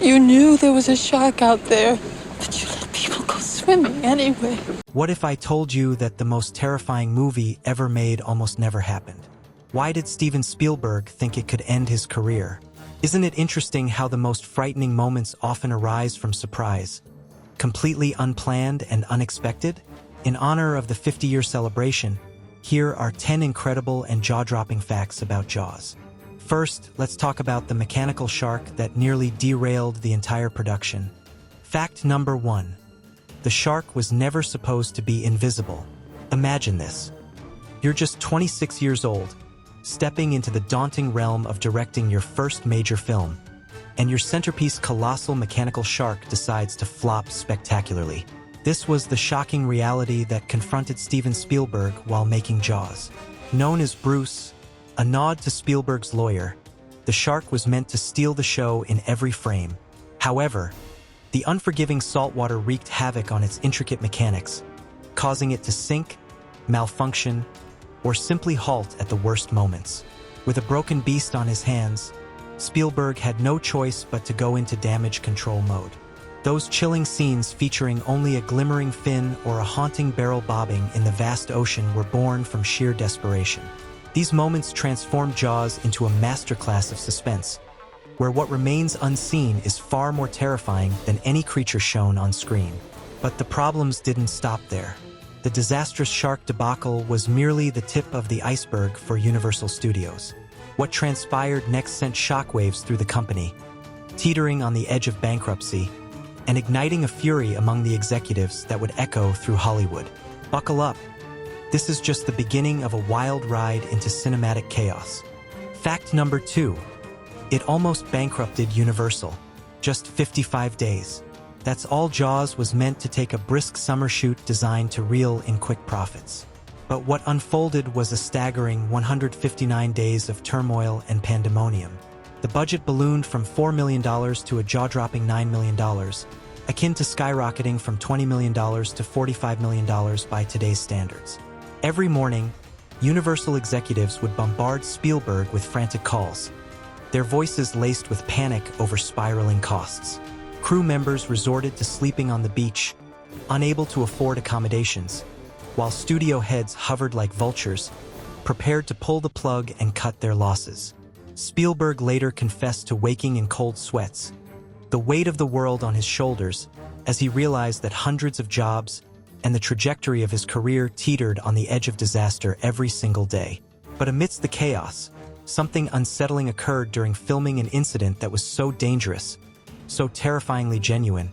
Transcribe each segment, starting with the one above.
You knew there was a shark out there, but you let people go swimming anyway. What if I told you that the most terrifying movie ever made almost never happened? Why did Steven Spielberg think it could end his career? Isn't it interesting how the most frightening moments often arise from surprise, completely unplanned and unexpected? In honor of the 50-year celebration, here are 10 incredible and jaw-dropping facts about Jaws. First, let's talk about the mechanical shark that nearly derailed the entire production. Fact number 1. The shark was never supposed to be invisible. Imagine this. You're just 26 years old, stepping into the daunting realm of directing your first major film, and your centerpiece colossal mechanical shark decides to flop spectacularly. This was the shocking reality that confronted Steven Spielberg while making Jaws. Known as Bruce, a nod to Spielberg's lawyer, the shark was meant to steal the show in every frame. However, the unforgiving saltwater wreaked havoc on its intricate mechanics, causing it to sink, malfunction, or simply halt at the worst moments. With a broken beast on his hands, Spielberg had no choice but to go into damage control mode. Those chilling scenes featuring only a glimmering fin or a haunting barrel bobbing in the vast ocean were born from sheer desperation. These moments transformed Jaws into a masterclass of suspense, where what remains unseen is far more terrifying than any creature shown on screen. But the problems didn't stop there. The disastrous shark debacle was merely the tip of the iceberg for Universal Studios. What transpired next sent shockwaves through the company, teetering on the edge of bankruptcy, and igniting a fury among the executives that would echo through Hollywood. Buckle up. This is just the beginning of a wild ride into cinematic chaos. Fact number 2. It almost bankrupted Universal. Just 55 days. That's all Jaws was meant to take a brisk summer shoot designed to reel in quick profits. But what unfolded was a staggering 159 days of turmoil and pandemonium. The budget ballooned from $4 million to a jaw-dropping $9 million, akin to skyrocketing from $20 million to $45 million by today's standards. Every morning, Universal executives would bombard Spielberg with frantic calls, their voices laced with panic over spiraling costs. Crew members resorted to sleeping on the beach, unable to afford accommodations, while studio heads hovered like vultures, prepared to pull the plug and cut their losses. Spielberg later confessed to waking in cold sweats, the weight of the world on his shoulders, as he realized that hundreds of jobs and the trajectory of his career teetered on the edge of disaster every single day. But amidst the chaos, something unsettling occurred during filming an incident that was so dangerous, so terrifyingly genuine,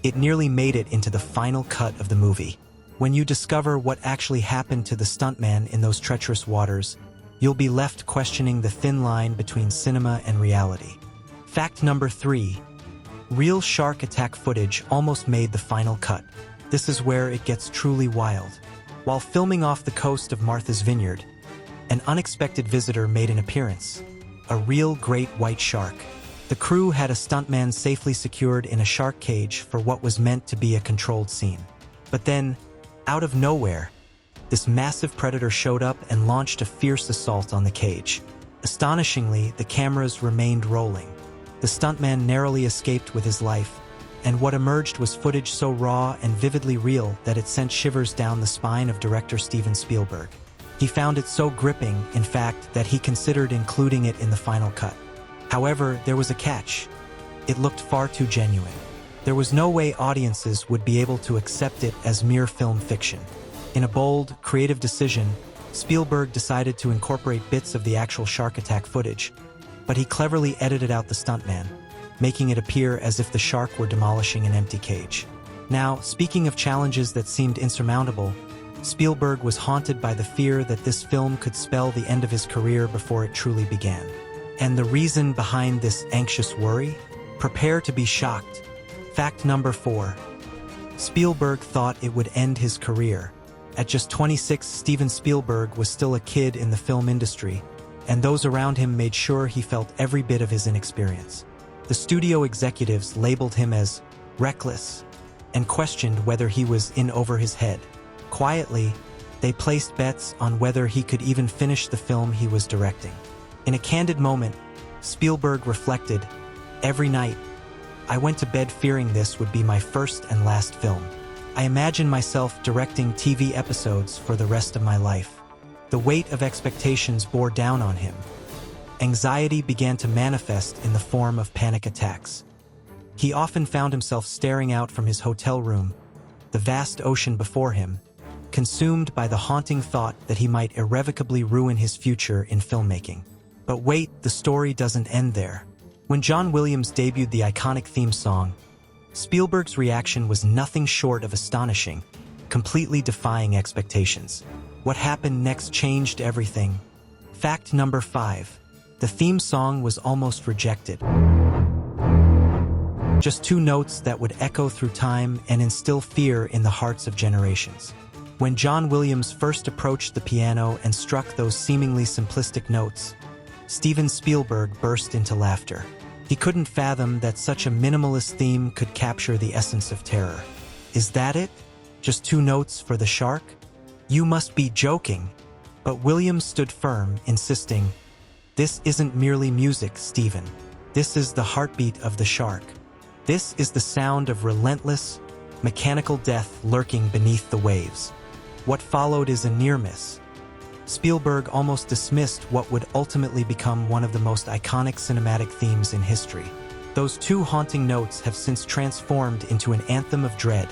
it nearly made it into the final cut of the movie. When you discover what actually happened to the stuntman in those treacherous waters, you'll be left questioning the thin line between cinema and reality. Fact number 3. Real shark attack footage almost made the final cut. This is where it gets truly wild. While filming off the coast of Martha's Vineyard, an unexpected visitor made an appearance, a real great white shark. The crew had a stuntman safely secured in a shark cage for what was meant to be a controlled scene. But then, out of nowhere, this massive predator showed up and launched a fierce assault on the cage. Astonishingly, the cameras remained rolling. The stuntman narrowly escaped with his life, and what emerged was footage so raw and vividly real that it sent shivers down the spine of director Steven Spielberg. He found it so gripping, in fact, that he considered including it in the final cut. However, there was a catch. It looked far too genuine. There was no way audiences would be able to accept it as mere film fiction. In a bold, creative decision, Spielberg decided to incorporate bits of the actual shark attack footage, but he cleverly edited out the stuntman, making it appear as if the shark were demolishing an empty cage. Now, speaking of challenges that seemed insurmountable, Spielberg was haunted by the fear that this film could spell the end of his career before it truly began. And the reason behind this anxious worry? Prepare to be shocked. Fact number 4. Spielberg thought it would end his career. At just 26, Steven Spielberg was still a kid in the film industry, and those around him made sure he felt every bit of his inexperience. The studio executives labeled him as reckless and questioned whether he was in over his head. Quietly, they placed bets on whether he could even finish the film he was directing. In a candid moment, Spielberg reflected, "Every night, I went to bed fearing this would be my first and last film. I imagined myself directing TV episodes for the rest of my life. The weight of expectations bore down on him. Anxiety began to manifest in the form of panic attacks. He often found himself staring out from his hotel room, the vast ocean before him, consumed by the haunting thought that he might irrevocably ruin his future in filmmaking. But wait, the story doesn't end there. When John Williams debuted the iconic theme song, Spielberg's reaction was nothing short of astonishing, completely defying expectations. What happened next changed everything. Fact number 5. The theme song was almost rejected. Just 2 notes that would echo through time and instill fear in the hearts of generations. When John Williams first approached the piano and struck those seemingly simplistic notes, Steven Spielberg burst into laughter. He couldn't fathom that such a minimalist theme could capture the essence of terror. Is that it? Just 2 notes for the shark? You must be joking. But Williams stood firm, insisting, "This isn't merely music, Steven. This is the heartbeat of the shark. This is the sound of relentless, mechanical death lurking beneath the waves." What followed is a near miss. Spielberg almost dismissed what would ultimately become one of the most iconic cinematic themes in history. Those 2 haunting notes have since transformed into an anthem of dread,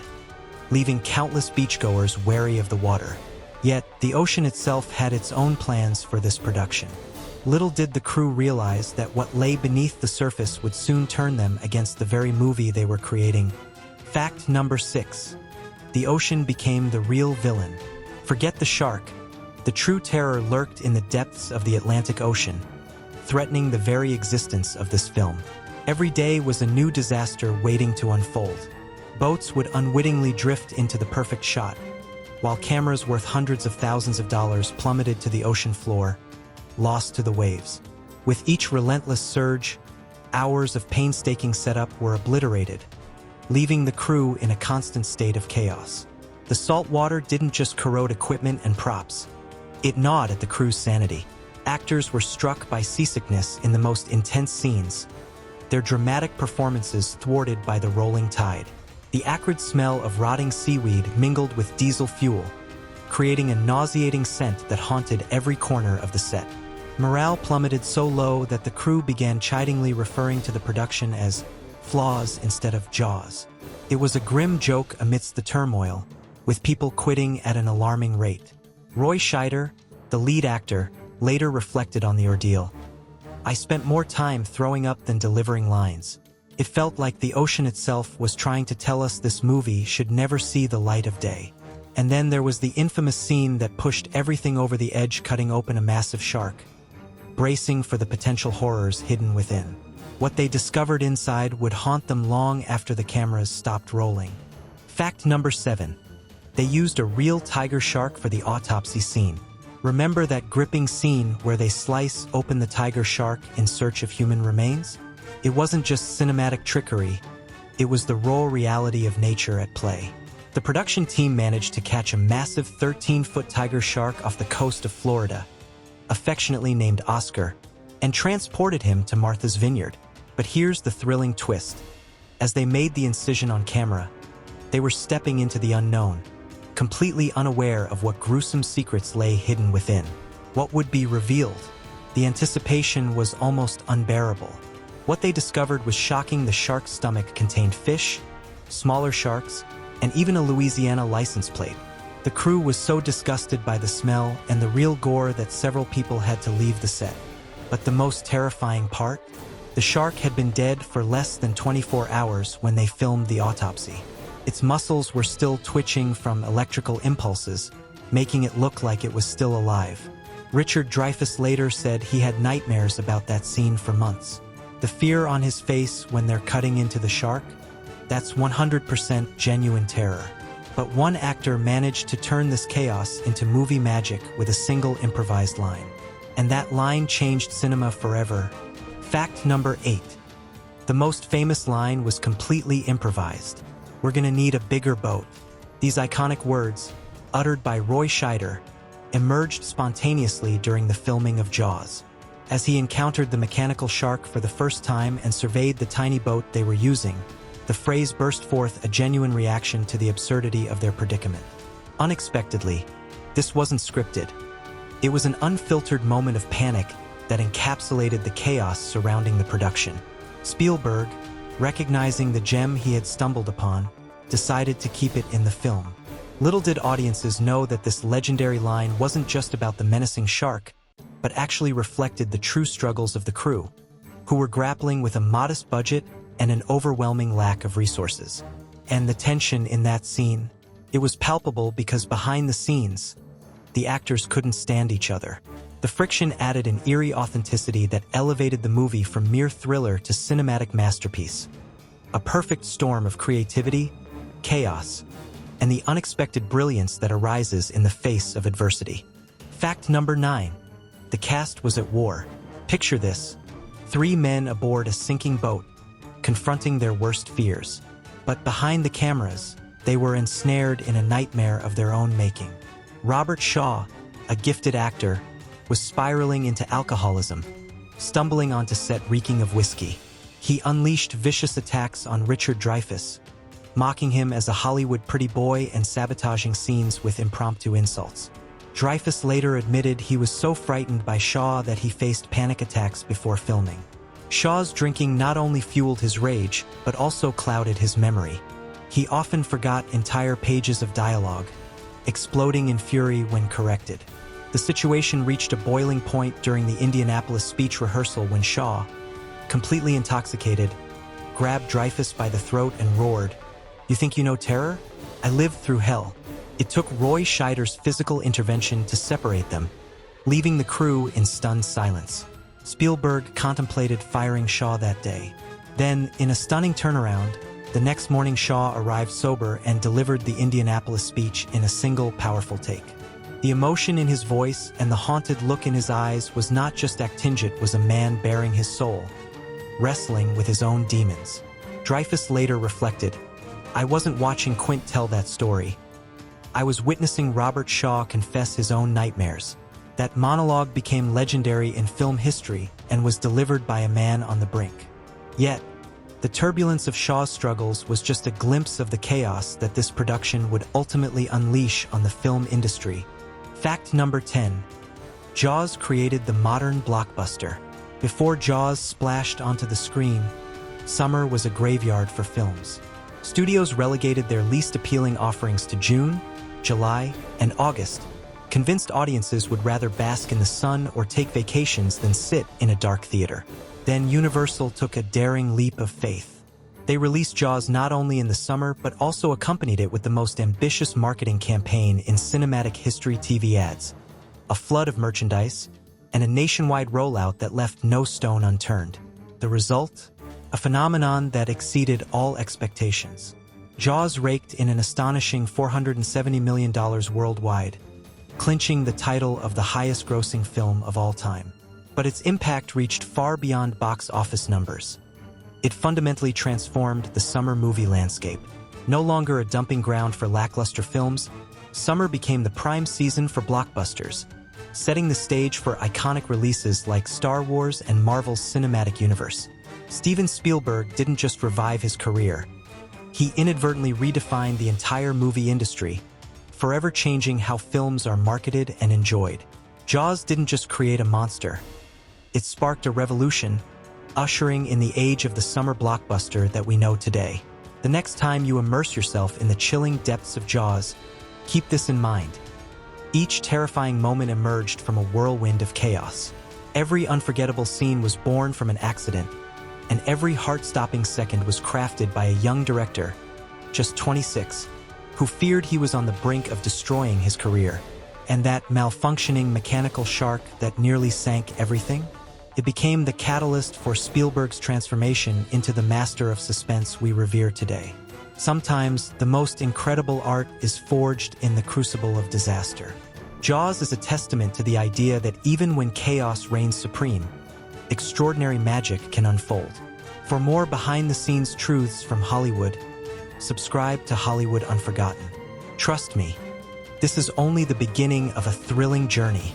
leaving countless beachgoers wary of the water. Yet, the ocean itself had its own plans for this production. Little did the crew realize that what lay beneath the surface would soon turn them against the very movie they were creating. Fact number 6. The ocean became the real villain. Forget the shark. The true terror lurked in the depths of the Atlantic Ocean, threatening the very existence of this film. Every day was a new disaster waiting to unfold. Boats would unwittingly drift into the perfect shot, while cameras worth hundreds of thousands of dollars plummeted to the ocean floor, lost to the waves. With each relentless surge, hours of painstaking setup were obliterated, leaving the crew in a constant state of chaos. The salt water didn't just corrode equipment and props. It gnawed at the crew's sanity. Actors were struck by seasickness in the most intense scenes, their dramatic performances thwarted by the rolling tide. The acrid smell of rotting seaweed mingled with diesel fuel, creating a nauseating scent that haunted every corner of the set. Morale plummeted so low that the crew began chidingly referring to the production as flaws instead of jaws. It was a grim joke amidst the turmoil, with people quitting at an alarming rate. Roy Scheider, the lead actor, later reflected on the ordeal. "I spent more time throwing up than delivering lines. It felt like the ocean itself was trying to tell us this movie should never see the light of day." And then there was the infamous scene that pushed everything over the edge, cutting open a massive shark, bracing for the potential horrors hidden within. What they discovered inside would haunt them long after the cameras stopped rolling. Fact number 7. They used a real tiger shark for the autopsy scene. Remember that gripping scene where they slice open the tiger shark in search of human remains? It wasn't just cinematic trickery, it was the raw reality of nature at play. The production team managed to catch a massive 13-foot tiger shark off the coast of Florida, affectionately named Oscar, and transported him to Martha's Vineyard. But here's the thrilling twist. As they made the incision on camera, they were stepping into the unknown, completely unaware of what gruesome secrets lay hidden within. What would be revealed? The anticipation was almost unbearable. What they discovered was shocking. The shark's stomach contained fish, smaller sharks, and even a Louisiana license plate. The crew was so disgusted by the smell and the real gore that several people had to leave the set. But the most terrifying part? The shark had been dead for less than 24 hours when they filmed the autopsy. Its muscles were still twitching from electrical impulses, making it look like it was still alive. Richard Dreyfuss later said he had nightmares about that scene for months. The fear on his face when they're cutting into the shark? That's 100% genuine terror. But one actor managed to turn this chaos into movie magic with a single improvised line. And that line changed cinema forever. Fact number 8. The most famous line was completely improvised. "We're gonna need a bigger boat." These iconic words, uttered by Roy Scheider, emerged spontaneously during the filming of Jaws. As he encountered the mechanical shark for the first time and surveyed the tiny boat they were using, the phrase burst forth a genuine reaction to the absurdity of their predicament. Unexpectedly, this wasn't scripted. It was an unfiltered moment of panic that encapsulated the chaos surrounding the production. Spielberg, recognizing the gem he had stumbled upon, decided to keep it in the film. Little did audiences know that this legendary line wasn't just about the menacing shark, but actually reflected the true struggles of the crew, who were grappling with a modest budget and an overwhelming lack of resources. And the tension in that scene, it was palpable because behind the scenes, the actors couldn't stand each other. The friction added an eerie authenticity that elevated the movie from mere thriller to cinematic masterpiece. A perfect storm of creativity, chaos, and the unexpected brilliance that arises in the face of adversity. Fact number 9. The cast was at war. Picture this: 3 men aboard a sinking boat, confronting their worst fears. But behind the cameras, they were ensnared in a nightmare of their own making. Robert Shaw, a gifted actor, was spiraling into alcoholism, stumbling onto set reeking of whiskey. He unleashed vicious attacks on Richard Dreyfuss, mocking him as a Hollywood pretty boy and sabotaging scenes with impromptu insults. Dreyfuss later admitted he was so frightened by Shaw that he faced panic attacks before filming. Shaw's drinking not only fueled his rage, but also clouded his memory. He often forgot entire pages of dialogue, exploding in fury when corrected. The situation reached a boiling point during the Indianapolis speech rehearsal when Shaw, completely intoxicated, grabbed Dreyfuss by the throat and roared, "You think you know terror? I lived through hell." It took Roy Scheider's physical intervention to separate them, leaving the crew in stunned silence. Spielberg contemplated firing Shaw that day. Then, in a stunning turnaround, the next morning Shaw arrived sober and delivered the Indianapolis speech in a single powerful take. The emotion in his voice and the haunted look in his eyes was not just acting, it was a man bearing his soul, wrestling with his own demons. Dreyfuss later reflected, "I wasn't watching Quint tell that story. I was witnessing Robert Shaw confess his own nightmares." That monologue became legendary in film history and was delivered by a man on the brink. Yet, the turbulence of Shaw's struggles was just a glimpse of the chaos that this production would ultimately unleash on the film industry. Fact number 10. Jaws created the modern blockbuster. Before Jaws splashed onto the screen, summer was a graveyard for films. Studios relegated their least appealing offerings to June, July, and August, convinced audiences would rather bask in the sun or take vacations than sit in a dark theater. Then Universal took a daring leap of faith. They released Jaws not only in the summer but also accompanied it with the most ambitious marketing campaign in cinematic history: TV ads, a flood of merchandise, and a nationwide rollout that left no stone unturned. The result? A phenomenon that exceeded all expectations. Jaws raked in an astonishing $470 million worldwide, clinching the title of the highest-grossing film of all time. But its impact reached far beyond box office numbers. It fundamentally transformed the summer movie landscape. No longer a dumping ground for lackluster films, summer became the prime season for blockbusters, setting the stage for iconic releases like Star Wars and Marvel's cinematic universe. Steven Spielberg didn't just revive his career. He inadvertently redefined the entire movie industry, forever changing how films are marketed and enjoyed. Jaws didn't just create a monster. It sparked a revolution, ushering in the age of the summer blockbuster that we know today. The next time you immerse yourself in the chilling depths of Jaws, keep this in mind. Each terrifying moment emerged from a whirlwind of chaos. Every unforgettable scene was born from an accident, and every heart-stopping second was crafted by a young director, just 26, who feared he was on the brink of destroying his career. And that malfunctioning mechanical shark that nearly sank everything? It became the catalyst for Spielberg's transformation into the master of suspense we revere today. Sometimes, the most incredible art is forged in the crucible of disaster. Jaws is a testament to the idea that even when chaos reigns supreme, extraordinary magic can unfold. For more behind-the-scenes truths from Hollywood, subscribe to Hollywood Unforgotten. Trust me, this is only the beginning of a thrilling journey.